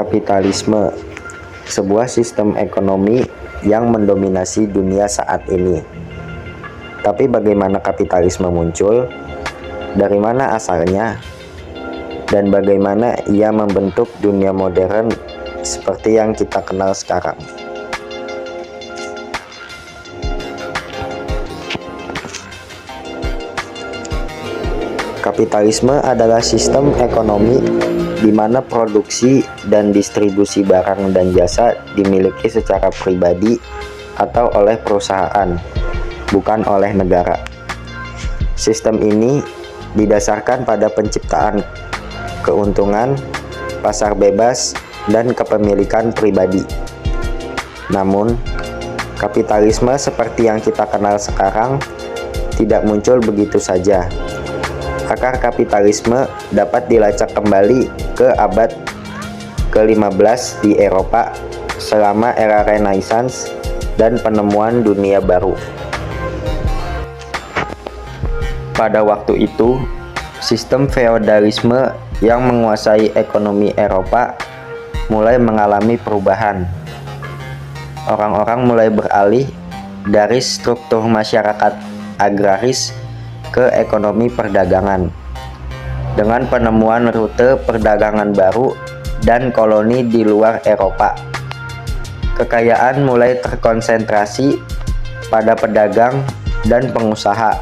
Kapitalisme, sebuah sistem ekonomi yang mendominasi dunia saat ini. Tapi bagaimana kapitalisme muncul? Dari mana asalnya? Dan bagaimana ia membentuk dunia modern seperti yang kita kenal sekarang? Kapitalisme adalah sistem ekonomi di mana produksi dan distribusi barang dan jasa dimiliki secara pribadi atau oleh perusahaan, bukan oleh negara. Sistem ini didasarkan pada penciptaan keuntungan, pasar bebas, dan kepemilikan pribadi. Namun, kapitalisme seperti yang kita kenal sekarang tidak muncul begitu saja. Akar kapitalisme dapat dilacak kembali ke abad ke-15 di Eropa selama era Renaissance dan penemuan dunia baru. Pada waktu itu, sistem feodalisme yang menguasai ekonomi Eropa mulai mengalami perubahan. Orang-orang mulai beralih dari struktur masyarakat agraris ke ekonomi perdagangan. Dengan penemuan rute perdagangan baru dan koloni di luar Eropa, kekayaan mulai terkonsentrasi pada pedagang dan pengusaha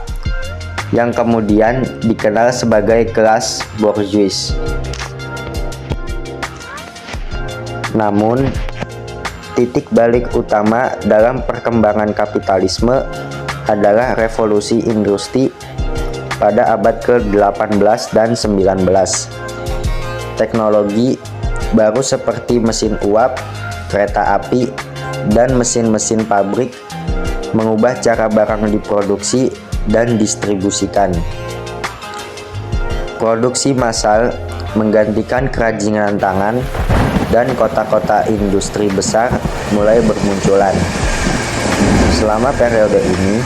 yang kemudian dikenal sebagai kelas bourgeois. Namun, titik balik utama dalam perkembangan kapitalisme adalah revolusi industri pada abad ke-18 dan 19. Teknologi baru seperti mesin uap, kereta api, dan mesin-mesin pabrik mengubah cara barang diproduksi dan distribusikan. Produksi massal menggantikan kerajinan tangan dan kota-kota industri besar mulai bermunculan. Selama periode ini,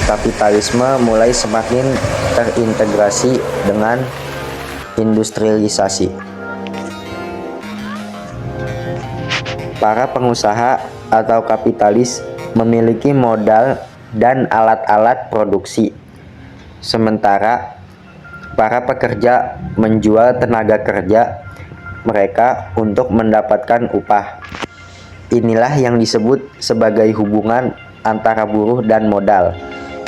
kapitalisme mulai semakin terintegrasi dengan industrialisasi. Para pengusaha atau kapitalis memiliki modal dan alat-alat produksi, sementara para pekerja menjual tenaga kerja mereka untuk mendapatkan upah. Inilah yang disebut sebagai hubungan antara buruh dan modal,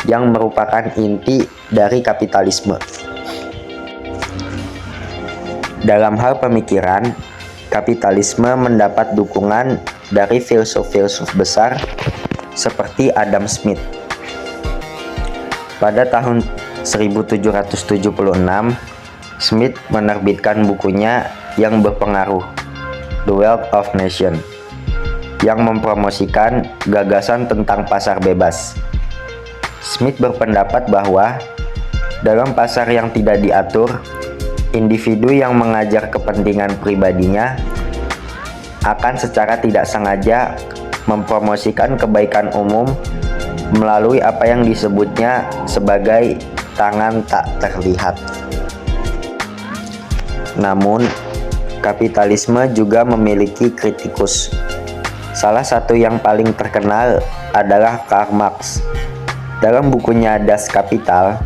yang merupakan inti dari kapitalisme. Dalam hal pemikiran, kapitalisme mendapat dukungan dari filsuf-filsuf besar seperti Adam Smith. Pada tahun 1776, Smith menerbitkan bukunya yang berpengaruh, The Wealth of Nations, yang mempromosikan gagasan tentang pasar bebas. Smith berpendapat bahwa dalam pasar yang tidak diatur, individu yang mengajar kepentingan pribadinya akan secara tidak sengaja mempromosikan kebaikan umum melalui apa yang disebutnya sebagai tangan tak terlihat. Namun, kapitalisme juga memiliki kritikus. Salah satu yang paling terkenal adalah Karl Marx. Dalam bukunya Das Kapital,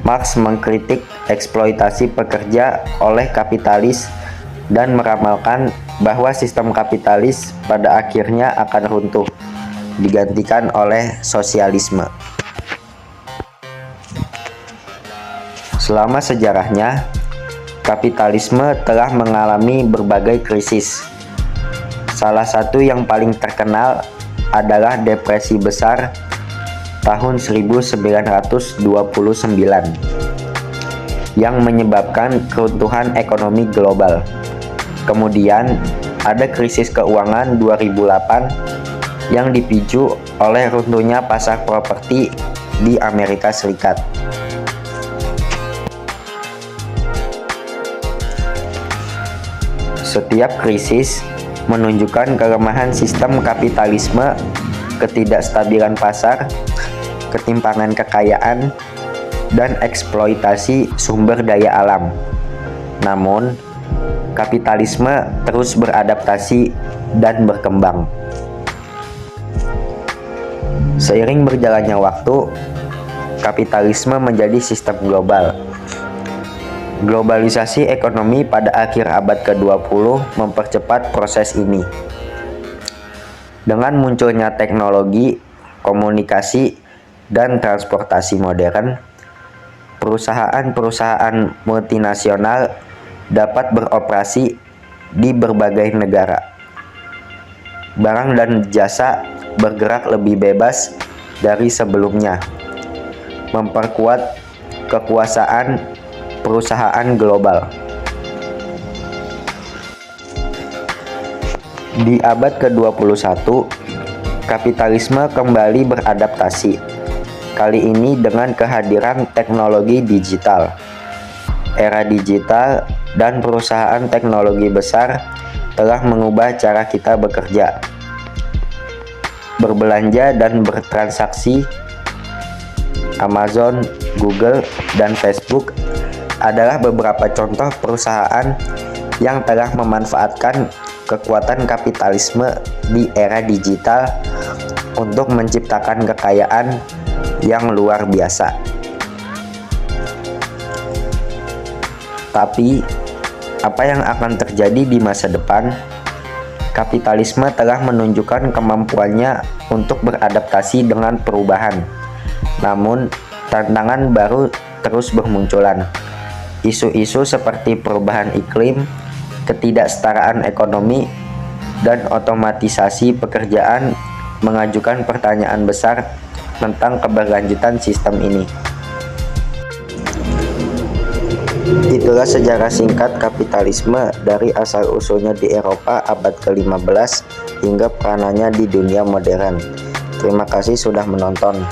Marx mengkritik eksploitasi pekerja oleh kapitalis dan meramalkan bahwa sistem kapitalis pada akhirnya akan runtuh, digantikan oleh sosialisme. Selama sejarahnya, kapitalisme telah mengalami berbagai krisis. Salah satu yang paling terkenal adalah Depresi Besar tahun 1929 yang menyebabkan keruntuhan ekonomi global. Kemudian ada krisis keuangan 2008 yang dipicu oleh runtuhnya pasar properti di Amerika Serikat. Setiap krisis menunjukkan kelemahan sistem kapitalisme, ketidakstabilan pasar, ketimpangan kekayaan, dan eksploitasi sumber daya alam. Namun, kapitalisme terus beradaptasi dan berkembang. Seiring berjalannya waktu, kapitalisme menjadi sistem global. Globalisasi ekonomi pada akhir abad ke-20 mempercepat proses ini. Dengan munculnya teknologi, komunikasi, dan transportasi modern, perusahaan-perusahaan multinasional dapat beroperasi di berbagai negara. Barang dan jasa bergerak lebih bebas dari sebelumnya, memperkuat kekuasaan perusahaan global. Di abad ke-21, kapitalisme kembali beradaptasi, kali ini dengan kehadiran teknologi digital. Era digital dan perusahaan teknologi besar telah mengubah cara kita bekerja, berbelanja, dan bertransaksi. Amazon, Google, dan Facebook adalah beberapa contoh perusahaan yang telah memanfaatkan kekuatan kapitalisme di era digital untuk menciptakan kekayaan yang luar biasa. Tapi, apa yang akan terjadi di masa depan? Kapitalisme telah menunjukkan kemampuannya untuk beradaptasi dengan perubahan. Namun, tantangan baru terus bermunculan. Isu-isu seperti perubahan iklim, ketidaksetaraan ekonomi, dan otomatisasi pekerjaan mengajukan pertanyaan besar tentang keberlanjutan sistem ini. Itulah sejarah singkat kapitalisme dari asal-usulnya di Eropa abad ke-15 hingga peranannya di dunia modern. Terima kasih sudah menonton.